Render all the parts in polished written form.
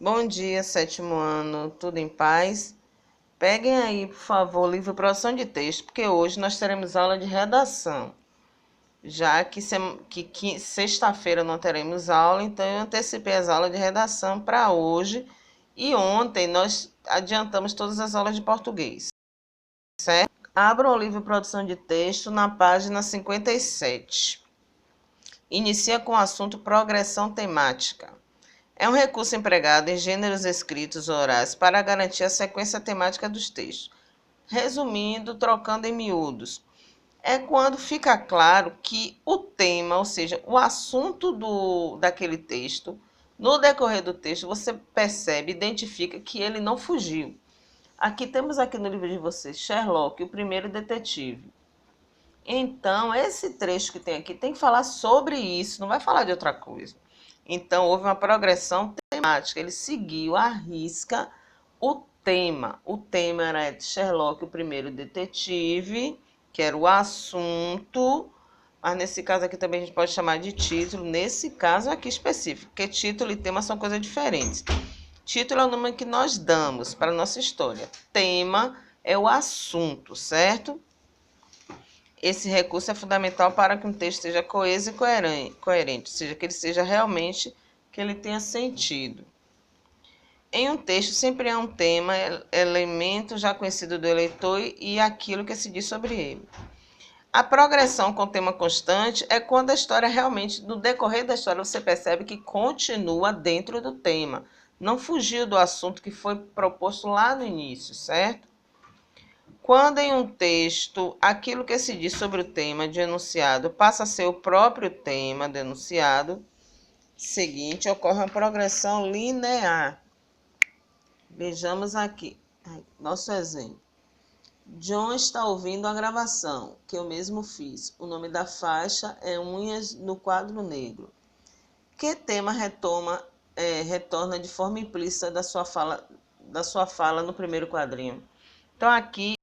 Bom dia, sétimo ano, tudo em paz? Peguem aí, por favor, o livro Produção de Texto, porque hoje nós teremos aula de redação. Já que sexta-feira não teremos aula, então eu antecipei as aulas de redação para hoje. E ontem nós adiantamos todas as aulas de português, certo? Abram o livro Produção de Texto na página 57. Inicia com o assunto progressão temática. É um recurso empregado em gêneros escritos ou orais para garantir a sequência temática dos textos. Resumindo, trocando em miúdos, é quando fica claro que o tema, ou seja, o assunto daquele texto, no decorrer do texto, você percebe, identifica que ele não fugiu. Temos aqui no livro de vocês, Sherlock, o primeiro detetive. Então, esse trecho que tem aqui tem que falar sobre isso, não vai falar de outra coisa. Então, houve uma progressão temática, ele seguiu à risca o tema. O tema era de Sherlock, o primeiro detetive, que era o assunto, mas nesse caso aqui também a gente pode chamar de título, nesse caso aqui específico, porque título e tema são coisas diferentes. Título é o nome que nós damos para a nossa história. Tema é o assunto, certo? Esse recurso é fundamental para que um texto seja coeso e coerente, ou seja, que ele seja realmente, que ele tenha sentido. Em um texto sempre há um tema, elemento já conhecido do eleitor e aquilo que se diz sobre ele. A progressão com tema constante é quando a história realmente, no decorrer da história, você percebe que continua dentro do tema. Não fugiu do assunto que foi proposto lá no início, certo? Quando em um texto aquilo que se diz sobre o tema de enunciado passa a ser o próprio tema do enunciado seguinte, ocorre uma progressão linear. Vejamos aqui nosso exemplo. John está ouvindo a gravação, que eu mesmo fiz. O nome da faixa é Unhas no Quadro Negro. Que tema retorna de forma implícita da sua fala no primeiro quadrinho? Então, aqui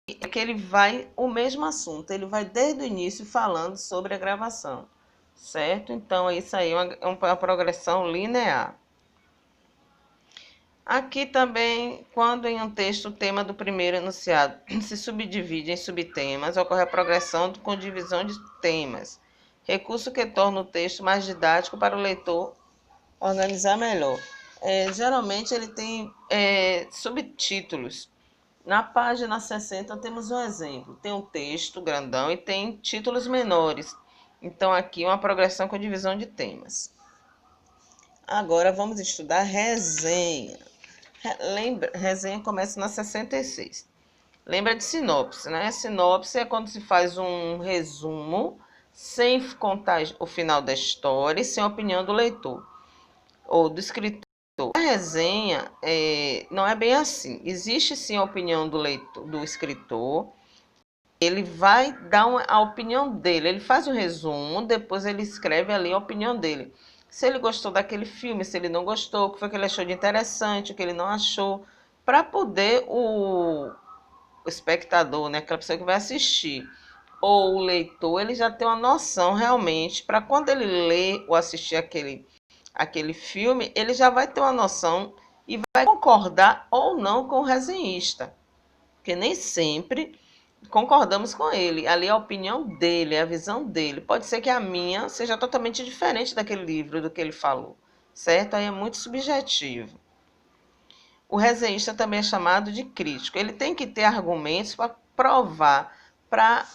é que ele vai, o mesmo assunto, ele vai desde o início falando sobre a gravação, certo? Então, isso aí é uma progressão linear. Aqui também, quando em um texto o tema do primeiro enunciado se subdivide em subtemas, ocorre a progressão com divisão de temas, recurso que torna o texto mais didático para o leitor organizar melhor. Geralmente ele tem subtítulos. Na página 60 temos um exemplo. Tem um texto grandão e tem títulos menores. Então, aqui uma progressão com divisão de temas. Agora vamos estudar resenha. Resenha começa na 66. Lembra de sinopse, né? Sinopse é quando se faz um resumo, sem contar o final da história e sem a opinião do leitor ou do escritor. A resenha não é bem assim. Existe sim a opinião do leitor, do escritor. Ele vai dar a opinião dele. Ele faz um resumo, depois ele escreve ali a opinião dele. Se ele gostou daquele filme, se ele não gostou, o que foi que ele achou de interessante, o que ele não achou, para poder o espectador, né, aquela pessoa que vai assistir, ou o leitor, ele já tem uma noção realmente, para quando ele lê ou assistir aquele filme, ele já vai ter uma noção e vai concordar ou não com o resenhista. Porque nem sempre concordamos com ele. Ali é a opinião dele, é a visão dele. Pode ser que a minha seja totalmente diferente daquele livro, do que ele falou. Certo? Aí é muito subjetivo. O resenhista também é chamado de crítico. Ele tem que ter argumentos para provar, para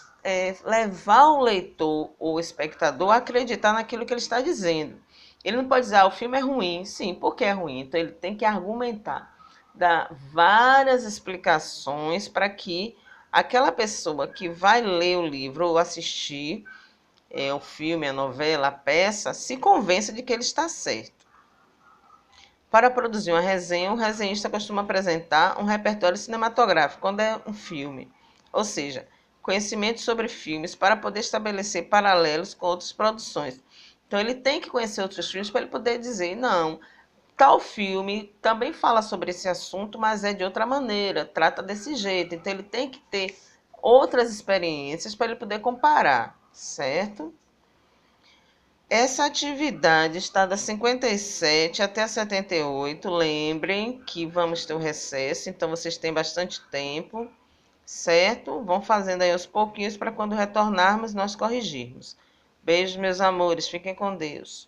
levar o leitor ou o espectador a acreditar naquilo que ele está dizendo. Ele não pode dizer, o filme é ruim. Sim, por que é ruim? Então ele tem que argumentar, dar várias explicações para que aquela pessoa que vai ler o livro ou assistir o filme, a novela, a peça, se convença de que ele está certo. Para produzir uma resenha, o resenhista costuma apresentar um repertório cinematográfico, quando é um filme, ou seja, conhecimento sobre filmes para poder estabelecer paralelos com outras produções. Então ele tem que conhecer outros filmes para ele poder dizer, não, tal filme também fala sobre esse assunto, mas é de outra maneira, trata desse jeito. Então ele tem que ter outras experiências para ele poder comparar, certo? Essa atividade está da 57 até a 78. Lembrem que vamos ter o recesso, então vocês têm bastante tempo, certo? Vão fazendo aí aos pouquinhos para quando retornarmos nós corrigirmos. Beijo, meus amores. Fiquem com Deus.